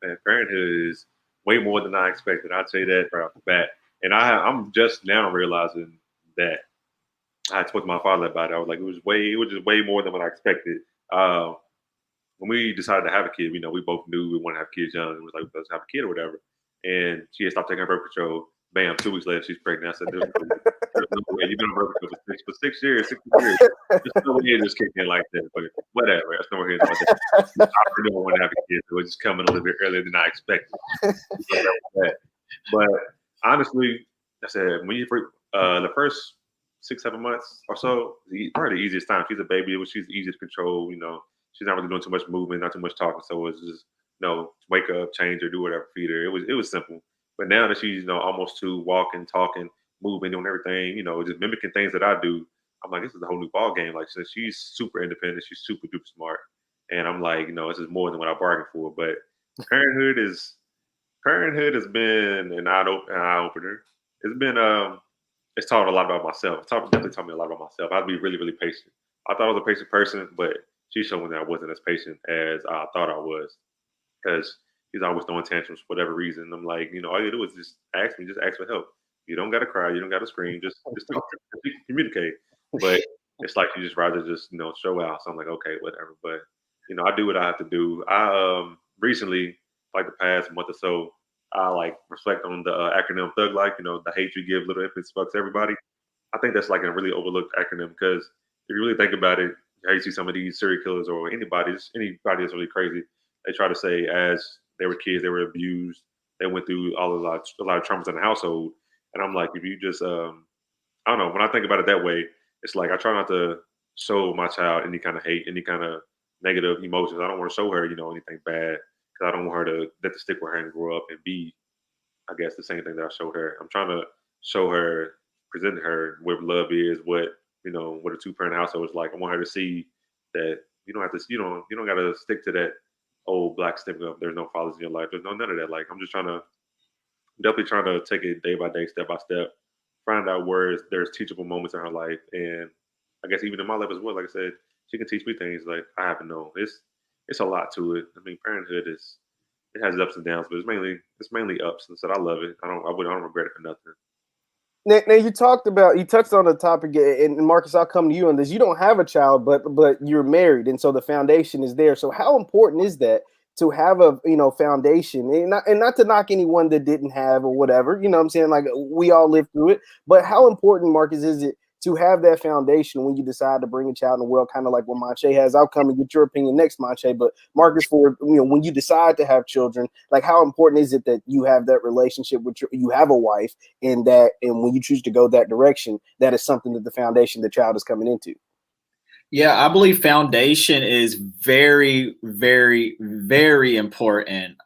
Man, parenthood is way more than I expected. I'd say that right off the bat. And I'm just now realizing that I spoke to my father about it. I was like, it was just way more than what I expected. When we decided to have a kid, we both knew we wanted to have kids young. It was like, let's have a kid or whatever. And she had stopped taking her birth control. Bam, 2 weeks later, she's pregnant. I said, there's no way. You've been on birth control for 6 years, 60 years. There's no way you just kick in like that. But whatever. That's no way. I really don't want to have a kid. So it's just coming a little bit earlier than I expected. But honestly, I said, when the first 6-7 months or so, probably the easiest time. She's a baby. She's easy to control. She's not really doing too much movement, not too much talking. So it was just, wake up, change her, do whatever, feed her. It was simple. But now that she's, almost 2, walking, talking, moving, doing everything, just mimicking things that I do, I'm like, this is a whole new ball game. Like, since she's super independent, she's super duper smart. And I'm like, this is more than what I bargained for. But parenthood has been an eye opener. It's been it's taught a lot about myself. Definitely taught me a lot about myself. I have to be really, really patient. I thought I was a patient person, but she showed me that I wasn't as patient as I thought I was, because he's always throwing tantrums for whatever reason. I'm like, all you do is just ask for help. You don't got to cry. You don't got to scream. Just talk, communicate. But it's like you just rather just, show out. So I'm like, okay, whatever. But, I do what I have to do. I recently, like the past month or so, I like reflect on the acronym Thug Life, the hate you give little infants fucks everybody. I think that's like a really overlooked acronym, because if you really think about it, how you see some of these serial killers or anybody that's really crazy. They try to say as they were kids, they were abused. They went through a lot of traumas in the household. And I'm like, if you just, I don't know, when I think about it that way, it's like I try not to show my child any kind of hate, any kind of negative emotions. I don't want to show her, anything bad because I don't want her to let the stick with her and grow up and be, I guess, the same thing that I showed her. I'm trying to show her, present her what love is, what a two-parent household is like. I want her to see that you don't have to, you don't got to stick to that old black stigma of there's no fathers in your life. There's none of that. Like, I'm just definitely trying to take it day by day, step by step, find out where there's teachable moments in her life. And I guess even in my life as well, like I said, she can teach me things like I haven't known. It's a lot to it. I mean, parenthood it has ups and downs, but it's mainly ups. And so I love it. I don't regret it for nothing. Now you touched on the topic, and Marcus, I'll come to you on this. You don't have a child, but you're married, and so the foundation is there. So how important is that to have a foundation, and not to knock anyone that didn't have or whatever, what I'm saying, like we all lived through it, but how important, Marcus, is it to have that foundation when you decide to bring a child in the world, kind of like what Manche has? I'll come and get your opinion next, Manche, but Marcus, for when you decide to have children, like how important is it that you have that relationship with you have a wife, and when you choose to go that direction, that is something that the foundation the child is coming into? Yeah, I believe foundation is very, very, very important.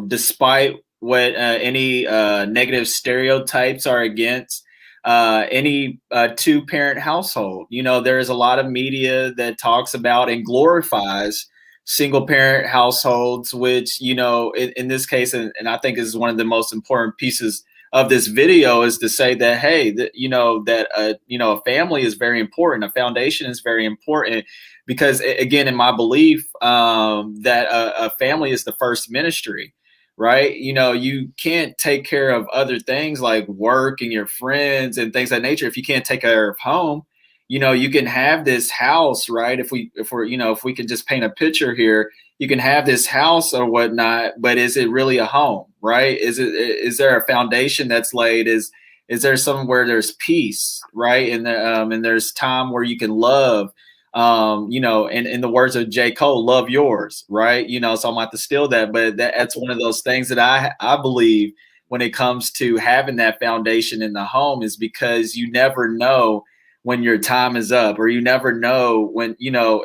Despite what any negative stereotypes are against any two-parent household. There is a lot of media that talks about and glorifies single-parent households, which, in this case, and I think is one of the most important pieces of this video, is to say that, hey, a family is very important. A foundation is very important because, again, in my belief, that a family is the first ministry, right? You can't take care of other things like work and your friends and things of that nature if you can't take care of home. You can have this house, right? If we can just paint a picture here, you can have this house or whatnot, but is it really a home, right? Is there a foundation that's laid? Is there somewhere there's peace, right? And there's time where you can love, in the words of J. Cole, love yours, right? So I'm about to steal that, but that's one of those things that I believe when it comes to having that foundation in the home, is because you never know when your time is up, or you never know when,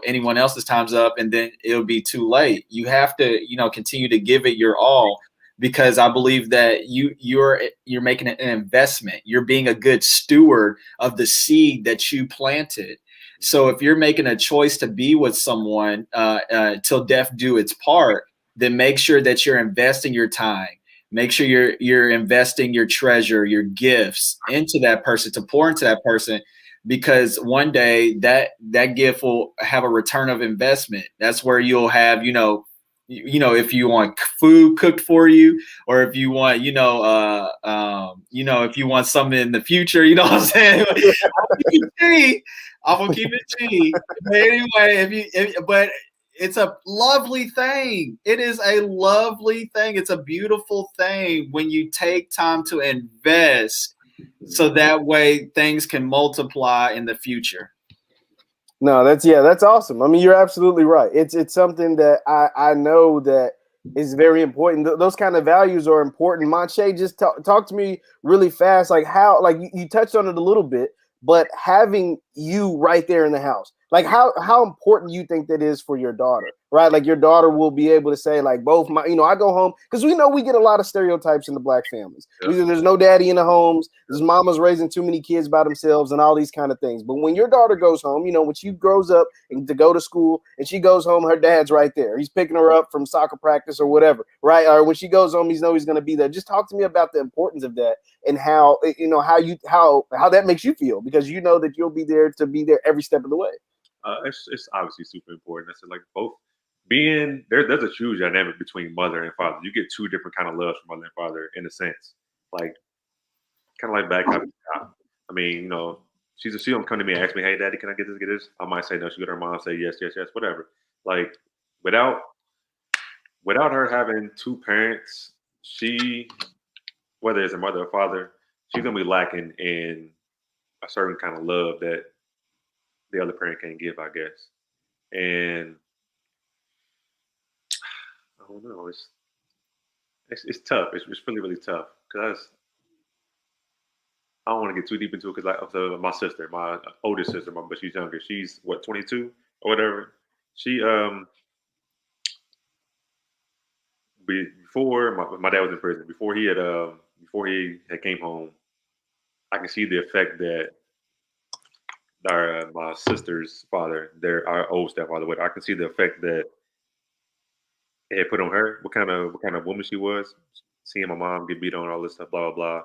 anyone else's time's up, and then it'll be too late. You have to, continue to give it your all, because I believe that you're making an investment. You're being a good steward of the seed that you planted. So if you're making a choice to be with someone till death do its part, then make sure that you're investing your time. Make sure you're investing your treasure, your gifts into that person, to pour into that person, because one day that gift will have a return of investment. That's where you'll have, if you want food cooked for you, or if you want, if you want something in the future, what I'm saying? I'm gonna keep it G. But anyway, but it's a lovely thing. It is a lovely thing. It's a beautiful thing when you take time to invest, so that way things can multiply in the future. No, that's awesome. I mean, you're absolutely right. It's something that I know that is very important. Those kind of values are important. Manche, just talk to me really fast, like how, like you touched on it a little bit, but having you right there in the house, like how important you think that is for your daughter, right? Like your daughter will be able to say, like, both my, I go home, because we get a lot of stereotypes in the black families. Either there's no daddy in the homes, there's mama's raising too many kids by themselves, and all these kind of things. But when your daughter goes home, when she grows up and to go to school, and she goes home, her dad's right there. He's picking her up from soccer practice or whatever, right? Or when she goes home, he's going to be there. Just talk to me about the importance of that, and how how that makes you feel, because you know that you'll be there every step of the way. It's obviously super important. I said, like, both being there. There's a huge dynamic between mother and father. You get two different kind of loves from mother and father, in a sense. Like, kind of like bad cop. I mean, she don't come to me and ask me, "Hey, Daddy, can I get this? I might say no. She go to her mom, say yes, whatever. Like, without her having two parents, whether it's a mother or father, she's gonna be lacking in a certain kind of love that the other parent can't give, I guess. And I don't know, it's tough. It's really really tough because I don't want to get too deep into it because like my sister, my oldest sister, but she's younger. She's what 22 or whatever. She before my dad was in prison. Before he had came home, I can see the effect that my sister's father, our old stepfather, I can see the effect that it had put on her. What kind of woman she was. Seeing my mom get beat on, all this stuff, blah blah blah.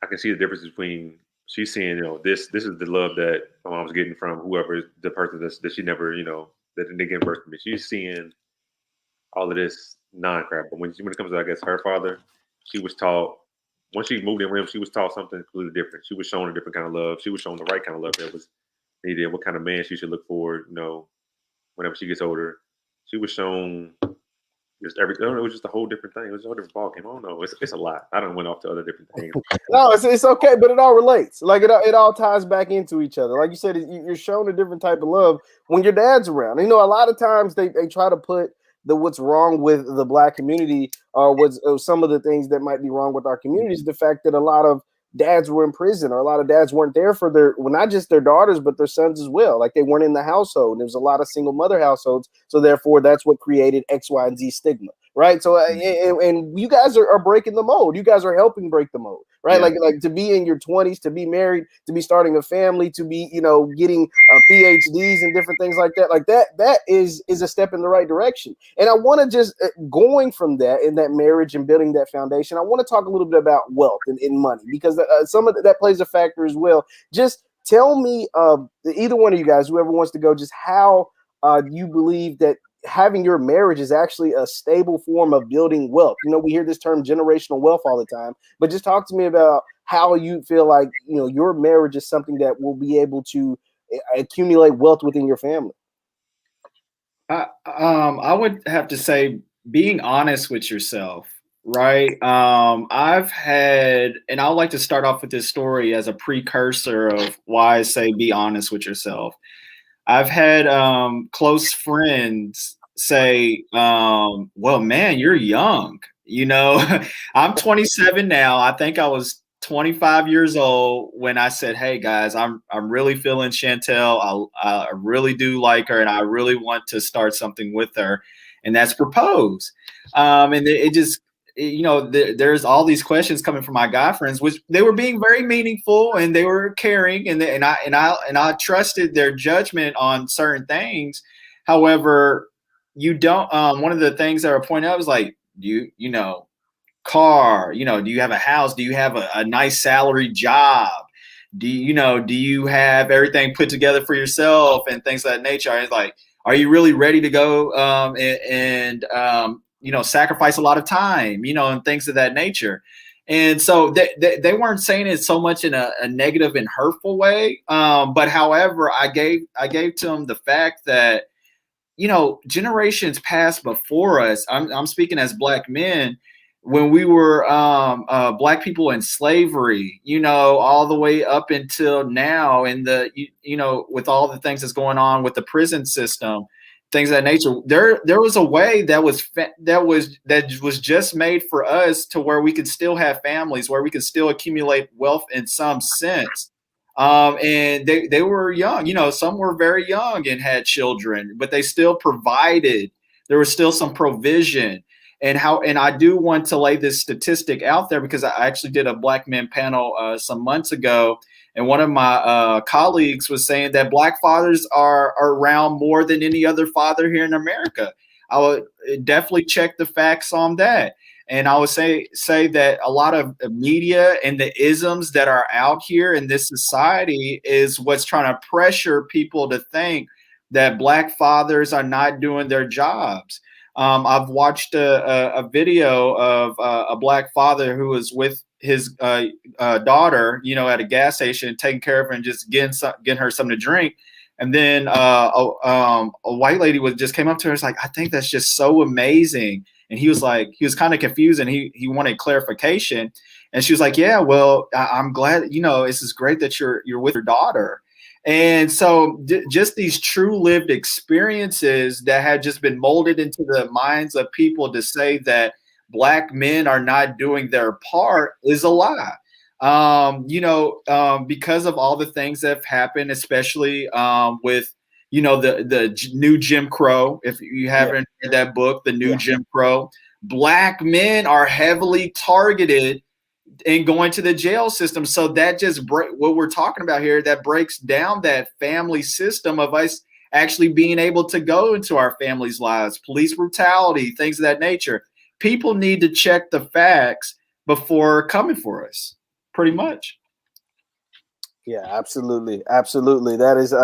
I can see the difference between she's seeing, this is the love that my mom's getting from whoever the person that she never, that didn't give birth to me. She's seeing all of this non-crap. But when it comes to, I guess, her father, she was taught, once she moved in with him, she was taught something completely different. She was shown a different kind of love. She was shown the right kind of love that was needed, what kind of man she should look for, whenever she gets older. She was shown just everything. It was just a whole different thing. It was a whole different ball game. I don't know. It's a lot. I don't went off to other different things. No, it's okay, but it all relates. Like it all ties back into each other. Like you said, you're shown a different type of love when your dad's around. A lot of times they try to put what's wrong with the Black community or some of the things that might be wrong with our community is the fact that a lot of dads were in prison, or a lot of dads weren't there for not just their daughters, but their sons as well. Like they weren't in the household. There was a lot of single mother households. So therefore that's what created X, Y, and Z stigma. Right. So, and you guys are breaking the mold. You guys are helping break the mold. Right. Yeah. Like to be in your 20s, to be married, to be starting a family, to be, getting PhDs and different things like that. Like that is a step in the right direction. And I want to just going from that in that marriage and building that foundation. I want to talk a little bit about wealth and money, because some of that plays a factor as well. Just tell me, either one of you guys, whoever wants to go, just how you believe that having your marriage is actually a stable form of building wealth. We hear this term generational wealth all the time, but just talk to me about how you feel like, your marriage is something that will be able to accumulate wealth within your family. I would have to say being honest with yourself, right? I've had, and I would like to start off with this story as a precursor of why I say be honest with yourself. I've had close friends say, well, man, you're young. I'm 27 now. I think I was 25 years old when I said, hey, guys, I'm really feeling Chantel. I really do like her, and I really want to start something with her. And that's propose. And it just, there's all these questions coming from my guy friends, which they were being very meaningful and they were caring, and I trusted their judgment on certain things. However, you don't. One of the things that were pointed out was like, car. Do you have a house? Do you have a nice salary job? Do you have everything put together for yourself and things of that nature? It's like, are you really ready to go and sacrifice a lot of time, and things of that nature. And so they weren't saying it so much in a negative and hurtful way. But however, I gave to them the fact that, generations past before us, I'm speaking as Black men, when we were Black people in slavery, all the way up until now, and with all the things that's going on with the prison system, things of that nature, there was a way that was just made for us to where we could still have families, where we could still accumulate wealth in some sense. And they were young, some were very young and had children, but they still provided. There was still some provision. And I do want to lay this statistic out there, because I actually did a Black men panel some months ago. And one of my colleagues was saying that Black fathers are around more than any other father here in America. I would definitely check the facts on that. And I would say that a lot of media and the isms that are out here in this society is what's trying to pressure people to think that Black fathers are not doing their jobs. I've watched a video of a Black father who was with his daughter, at a gas station, taking care of her and just getting her something to drink. And then a white lady just came up to her and was like, I think that's just so amazing. And he was kind of confused, and he wanted clarification. And she was like, yeah, well, I'm glad, this is great that you're with your daughter. And so just these true lived experiences that had just been molded into the minds of people to say that Black men are not doing their part is a lie. Because of all the things that have happened, especially with, the new Jim Crow. If you haven't read that book, The New Jim Crow, Black men are heavily targeted and going to the jail system. So that just what we're talking about here, that breaks down that family system of us actually being able to go into our families' lives, police brutality, things of that nature. People need to check the facts before coming for us, pretty much. Yeah, absolutely. Absolutely. That is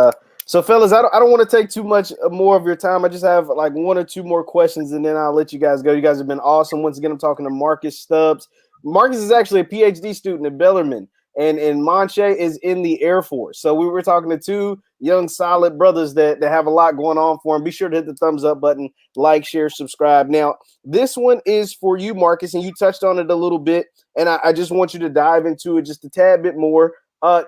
so fellas, I don't want to take too much more of your time. I just have like one or two more questions and then I'll let you guys go. You guys have been awesome. Once again, I'm talking to Marcus Stubbs. Marcus is actually a PhD student at Bellarmine, and Monche is in the Air Force. So we were talking to two young, solid brothers that have a lot going on for them. Be sure to hit the thumbs up button, like, share, subscribe. Now, this one is for you, Marcus, and you touched on it a little bit, and I just want you to dive into it just a tad bit more.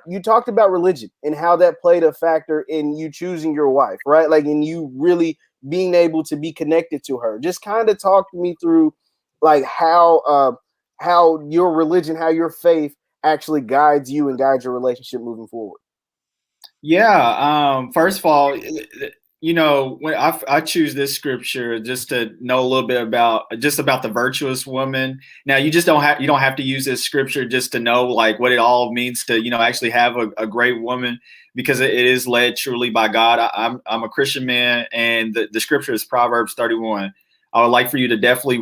You talked about religion and how that played a factor in you choosing your wife, right? Like, in you really being able to be connected to her. Just kind of talk me through, like, how your religion, how your faith actually guides you and guides your relationship moving forward. Yeah. First of all, when I choose this scripture just to know a little bit about the virtuous woman. Now, you don't have to use this scripture just to know like what it all means to, actually have a great woman, because it is led truly by God. I'm a Christian man, and the scripture is Proverbs 31. I would like for you to definitely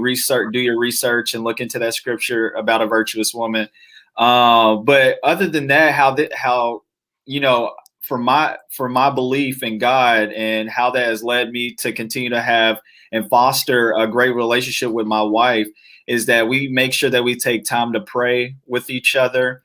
do your research and look into that scripture about a virtuous woman. But other than that, for my belief in God and how that has led me to continue to have and foster a great relationship with my wife is that we make sure that we take time to pray with each other.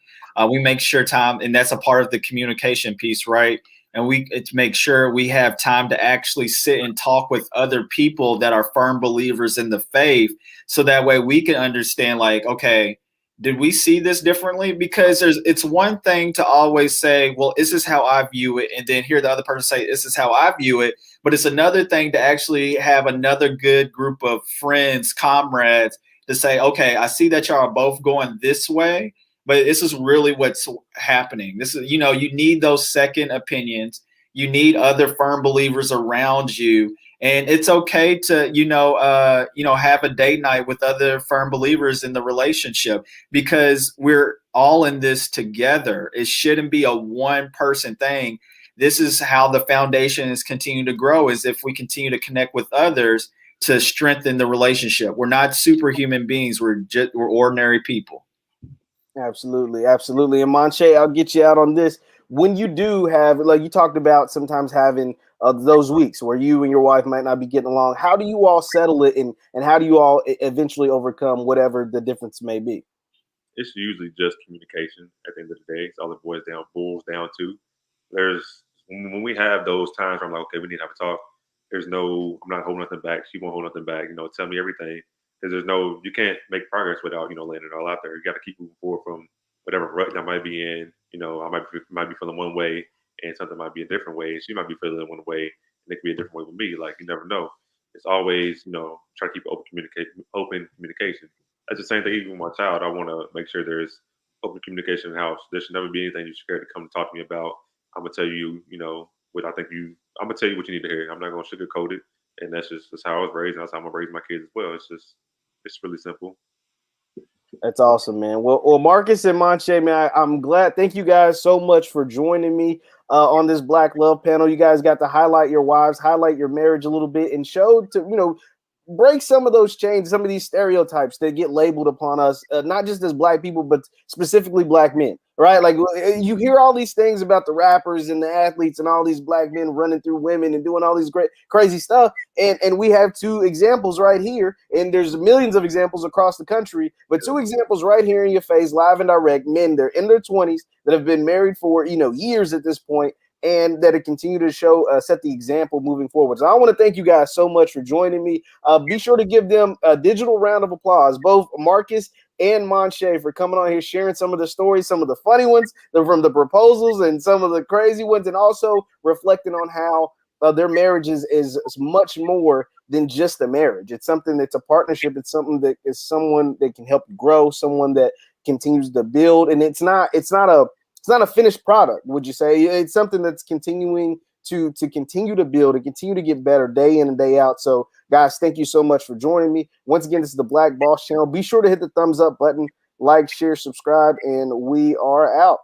We make sure and that's a part of the communication piece, right? And we make sure we have time to actually sit and talk with other people that are firm believers in the faith. So that way we can understand, like, okay, did we see this differently? Because it's one thing to always say, well, this is how I view it. And then hear the other person say, this is how I view it. But it's another thing to actually have another good group of friends, comrades to say, okay, I see that y'all are both going this way, but this is really what's happening. This is, you need those second opinions. You need other firm believers around you. And it's okay to, have a date night with other firm believers in the relationship, because we're all in this together. It shouldn't be a one person thing. This is how the foundation is continuing to grow, is if we continue to connect with others to strengthen the relationship. We're not superhuman beings. We're ordinary people. Absolutely. Absolutely. And Monche, I'll get you out on this. When you do have, like you talked about, sometimes having those weeks where you and your wife might not be getting along, how do you all settle it, and how do you all eventually overcome whatever the difference may be? It's usually just communication at the end of the day. It's all it boils down to. There's, when we have those times where I'm like, okay, we need to have a talk. I'm not holding nothing back. She won't hold nothing back. Tell me everything. Because you can't make progress without, laying it all out there. You got to keep moving forward from whatever rut I might be in. I might be feeling one way, and something might be a different way. She might be feeling one way, and it could be a different way with me. Like, you never know. It's always, try to keep open communication. That's the same thing even with my child. I want to make sure there's open communication in the house. There should never be anything you're scared to come talk to me about. I'm gonna tell you, what I think I'm gonna tell you what you need to hear. I'm not gonna sugarcoat it. And that's how I was raised, and that's how I'm gonna raise my kids as well. It's really simple. That's awesome, man. Well, Marcus and Monche, man, I'm glad. Thank you guys so much for joining me on this Black Love panel. You guys got to highlight your wives, highlight your marriage a little bit, and show to, break some of those chains, some of these stereotypes that get labeled upon us, not just as Black people, but specifically Black men, right? Like, you hear all these things about the rappers and the athletes and all these Black men running through women and doing all these great, crazy stuff. And we have two examples right here, and there's millions of examples across the country, but two examples right here in your face, live and direct, men, they're in their 20s that have been married for, years at this point, and that it continue to show, set the example moving forward. So I want to thank you guys so much for joining me. Be sure to give them a digital round of applause, both Marcus and Monche for coming on here, sharing some of the stories, some of the funny ones from the proposals and some of the crazy ones, and also reflecting on how their marriage is much more than just a marriage. It's something that's a partnership. It's something that is someone that can help you grow, someone that continues to build, and it's not a finished product. Would you say it's something that's continuing to continue to build and continue to get better day in and day out? So guys, thank you so much for joining me. Once again, this is the Black Boss Channel. Be sure to hit the thumbs up button, like, share, subscribe, and we are out.